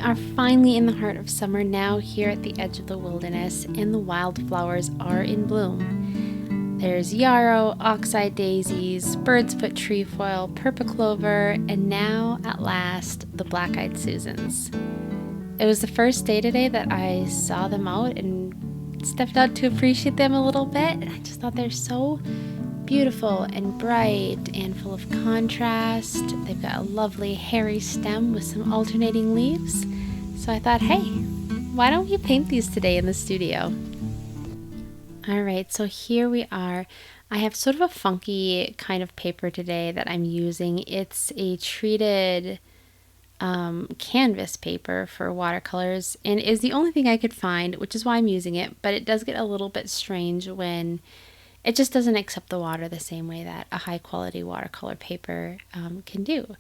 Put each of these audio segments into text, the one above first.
are finally in the heart of summer now, here at the edge of the wilderness, and the wildflowers are in bloom. There's yarrow, oxeye daisies, bird's foot trefoil, purple clover, and now, at last, the black-eyed Susans. It was the first day today that I saw them out and stepped out to appreciate them a little bit, and I just thought they're so beautiful and bright and full of contrast. They've got a lovely hairy stem with some alternating leaves. So I thought, hey, why don't we paint these today in the studio? Alright, so here we are. I have sort of a funky kind of paper today that I'm using. It's a treated canvas paper for watercolors, and is the only thing I could find, which is why I'm using it, but it does get a little bit strange when it just doesn't accept the water the same way that a high quality watercolor paper can do.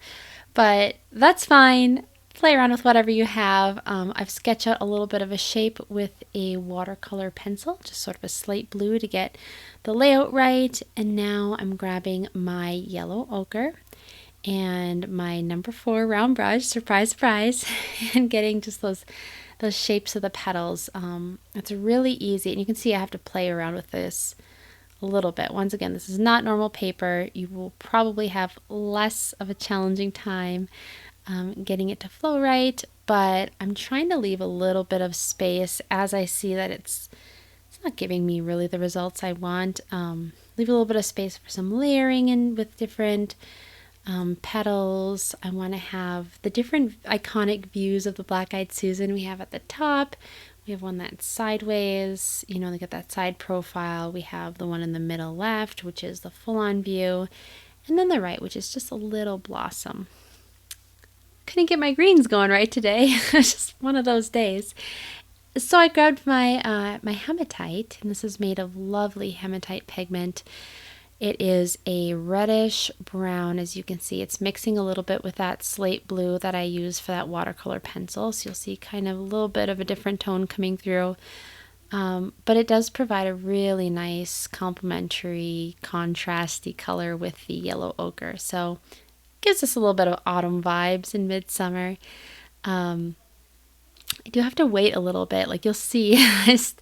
But that's fine. Play around with whatever you have. I've sketched out a little bit of a shape with a watercolor pencil, just sort of a slate blue to get the layout right. And now I'm grabbing my yellow ochre and my number 4 round brush, surprise, surprise, and getting just those shapes of the petals. It's really easy, and you can see I have to play around with this a little bit. Once again, this is not normal paper. You will probably have less of a challenging time getting it to flow right, but I'm trying to leave a little bit of space as I see that it's not giving me really the results I want. Leave a little bit of space for some layering and with different petals. I want to have the different iconic views of the black-eyed Susan we have at the top. We have one that's sideways, you know, they got that side profile. We have the one in the middle left, which is the full-on view. And then the right, which is just a little blossom. Couldn't get my greens going right today. It's just one of those days. So I grabbed my my hematite, and this is made of lovely hematite pigment. It is a reddish brown, as you can see. It's mixing a little bit with that slate blue that I use for that watercolor pencil. So you'll see kind of a little bit of a different tone coming through. But it does provide a really nice complementary, contrasty color with the yellow ochre. So it gives us a little bit of autumn vibes in midsummer. I do have to wait a little bit. Like you'll see, it's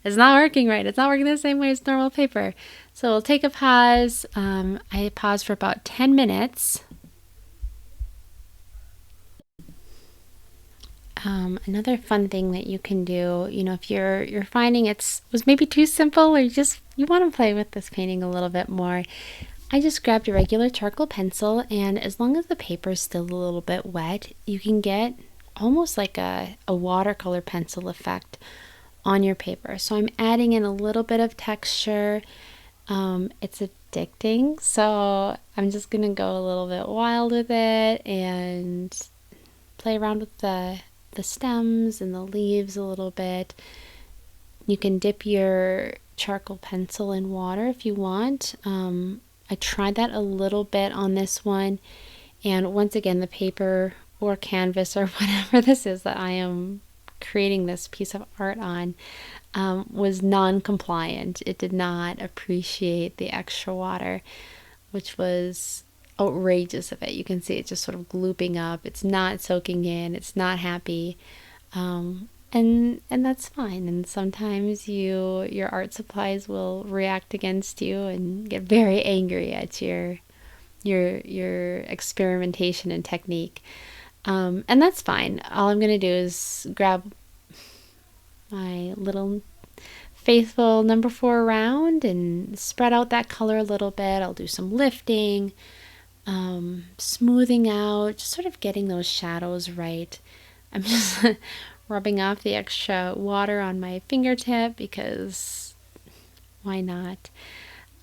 not working right. It's not working the same way as normal paper. So we'll take a pause. I pause for about 10 minutes. Another fun thing that you can do, you know, if you're finding was maybe too simple, or you want to play with this painting a little bit more, I just grabbed a regular charcoal pencil, and as long as the paper is still a little bit wet, you can get almost like a watercolor pencil effect on your paper. So I'm adding in a little bit of texture. It's addicting, so I'm just gonna go a little bit wild with it and play around with the stems and the leaves a little bit. You can dip your charcoal pencil in water if you want. I tried that a little bit on this one, and once again, the paper or canvas or whatever this is that I am creating this piece of art on was non-compliant. It did not appreciate the extra water, which was outrageous of it. You can see it just sort of glooping up. It's not soaking in. It's not happy, and that's fine. And sometimes your art supplies will react against you and get very angry at your experimentation and technique. And that's fine. All I'm going to do is grab my little faithful number 4 round and spread out that color a little bit. I'll do some lifting, smoothing out, just sort of getting those shadows right. I'm just rubbing off the extra water on my fingertip because why not?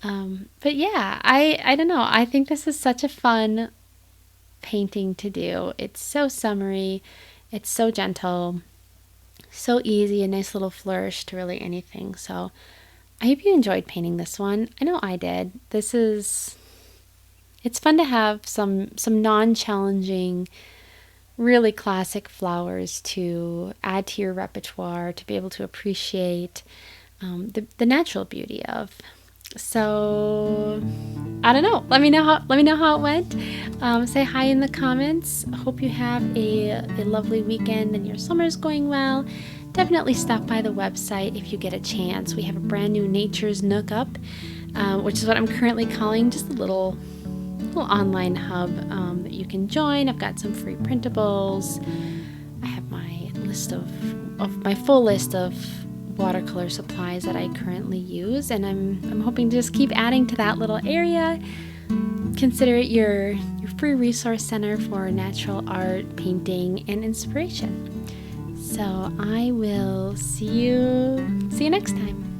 But yeah, I don't know. I think this is such a fun painting to do. It's so summery, it's so gentle, so easy, a nice little flourish to really anything. So I hope you enjoyed painting this one. I know I did. It's fun to have some non-challenging, really classic flowers to add to your repertoire, to be able to appreciate the natural beauty of So I don't know. Let me know how it went. Say hi in the comments. Hope you have a lovely weekend and your summer's going well. Definitely stop by the website if you get a chance. We have a brand new Nature's Nook up, which is what I'm currently calling just a little online hub that you can join. I've got some free printables. I have my list of my full list of watercolor supplies that I currently use, and I'm hoping to just keep adding to that little area. Consider it your free resource center for natural art, painting, and inspiration. So I will see you next time.